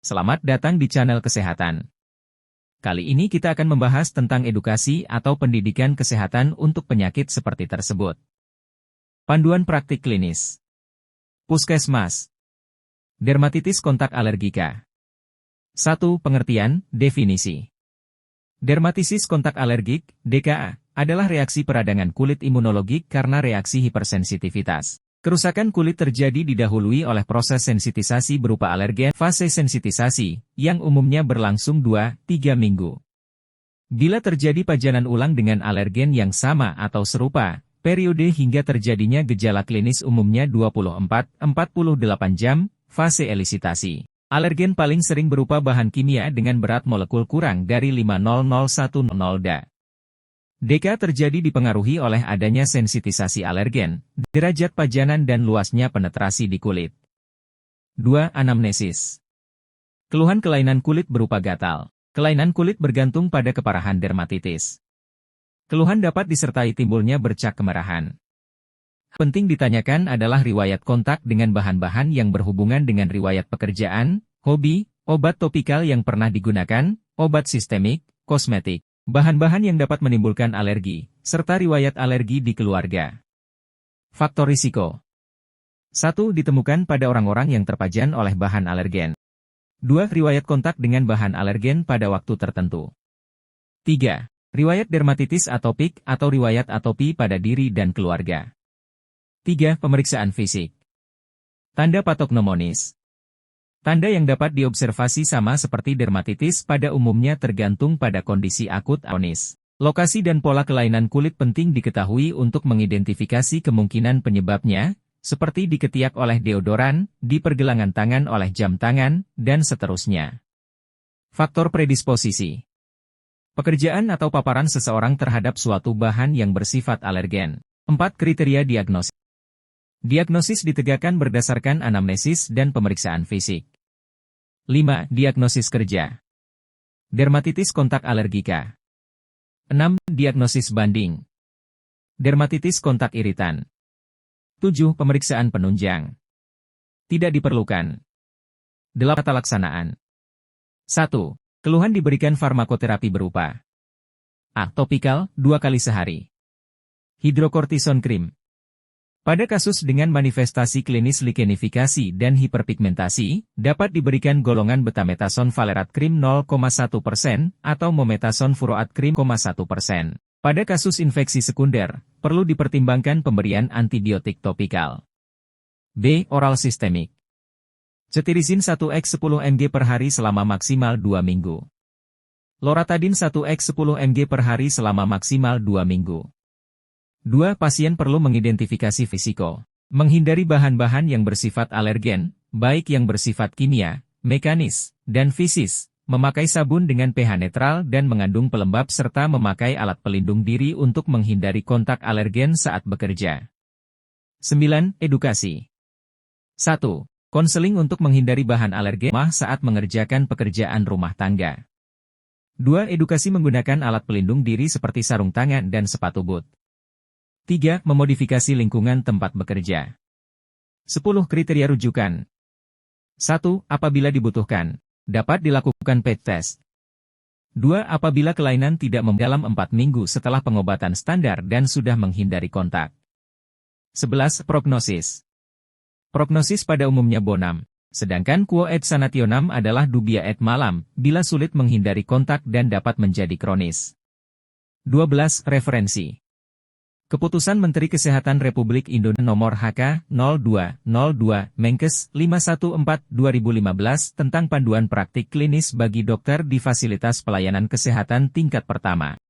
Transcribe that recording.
Selamat datang di channel kesehatan. Kali ini kita akan membahas tentang edukasi atau pendidikan kesehatan untuk penyakit seperti tersebut. Panduan praktik klinis. Puskesmas. Dermatitis kontak alergika. 1. Pengertian, definisi. Dermatitis kontak alergik, DKA, adalah reaksi peradangan kulit imunologik karena reaksi hipersensitivitas. Kerusakan kulit terjadi didahului oleh proses sensitisasi berupa alergen, fase sensitisasi, yang umumnya berlangsung 2-3 minggu. Bila terjadi pajanan ulang dengan alergen yang sama atau serupa, periode hingga terjadinya gejala klinis umumnya 24-48 jam, fase elisitasi. Alergen paling sering berupa bahan kimia dengan berat molekul kurang dari 50010 Da. DKA terjadi dipengaruhi oleh adanya sensitisasi alergen, derajat pajanan dan luasnya penetrasi di kulit. 2. Anamnesis. Keluhan kelainan kulit berupa gatal. Kelainan kulit bergantung pada keparahan dermatitis. Keluhan dapat disertai timbulnya bercak kemerahan. Penting ditanyakan adalah riwayat kontak dengan bahan-bahan yang berhubungan dengan riwayat pekerjaan, hobi, obat topikal yang pernah digunakan, obat sistemik, kosmetik. Bahan-bahan yang dapat menimbulkan alergi, serta riwayat alergi di keluarga. Faktor risiko. 1. Ditemukan pada orang-orang yang terpajan oleh bahan alergen. 2. Riwayat kontak dengan bahan alergen pada waktu tertentu. 3. Riwayat dermatitis atopik atau riwayat atopi pada diri dan keluarga. 3. Pemeriksaan fisik. Tanda patognomonis. Tanda yang dapat diobservasi sama seperti dermatitis pada umumnya tergantung pada kondisi akut kronis. Lokasi dan pola kelainan kulit penting diketahui untuk mengidentifikasi kemungkinan penyebabnya, seperti di ketiak oleh deodoran, di pergelangan tangan oleh jam tangan, dan seterusnya. Faktor predisposisi. Pekerjaan atau paparan seseorang terhadap suatu bahan yang bersifat alergen. 4. Kriteria diagnosis. Diagnosis ditegakkan berdasarkan anamnesis dan pemeriksaan fisik. 5. Diagnosis kerja. Dermatitis kontak alergika. 6. Diagnosis banding. Dermatitis kontak iritan. 7. Pemeriksaan penunjang. Tidak diperlukan. 8. Tata laksanaan. 1. Keluhan diberikan farmakoterapi berupa A. Topikal, 2 kali sehari. Hidrokortison krim. Pada kasus dengan manifestasi klinis likenifikasi dan hiperpigmentasi, dapat diberikan golongan betametason valerat krim 0,1% atau mometason furoat krim 0,1%. Pada kasus infeksi sekunder, perlu dipertimbangkan pemberian antibiotik topikal. B. Oral sistemik. Cetirizin 1x 10 mg per hari selama maksimal 2 minggu. Loratadin 1x 10 mg per hari selama maksimal 2 minggu. 2. Pasien perlu mengidentifikasi fisiko. Menghindari bahan-bahan yang bersifat alergen, baik yang bersifat kimia, mekanis, dan fisis. Memakai sabun dengan pH netral dan mengandung pelembab serta memakai alat pelindung diri untuk menghindari kontak alergen saat bekerja. 9. Edukasi. 1. Konseling untuk menghindari bahan alergen saat mengerjakan pekerjaan rumah tangga. 2. Edukasi menggunakan alat pelindung diri seperti sarung tangan dan sepatu boot. 3. Memodifikasi lingkungan tempat bekerja. 10. Kriteria rujukan. 1. Apabila dibutuhkan, dapat dilakukan PET test. 2. Apabila kelainan tidak dalam 4 minggu setelah pengobatan standar dan sudah menghindari kontak. 11. Prognosis. Prognosis pada umumnya bonam, sedangkan quo et sanationem adalah dubia et malam, bila sulit menghindari kontak dan dapat menjadi kronis. 12. Referensi. Keputusan Menteri Kesehatan Republik Indonesia Nomor HK 0202 Menkes 514/2015 tentang panduan praktik klinis bagi dokter di fasilitas pelayanan kesehatan tingkat pertama.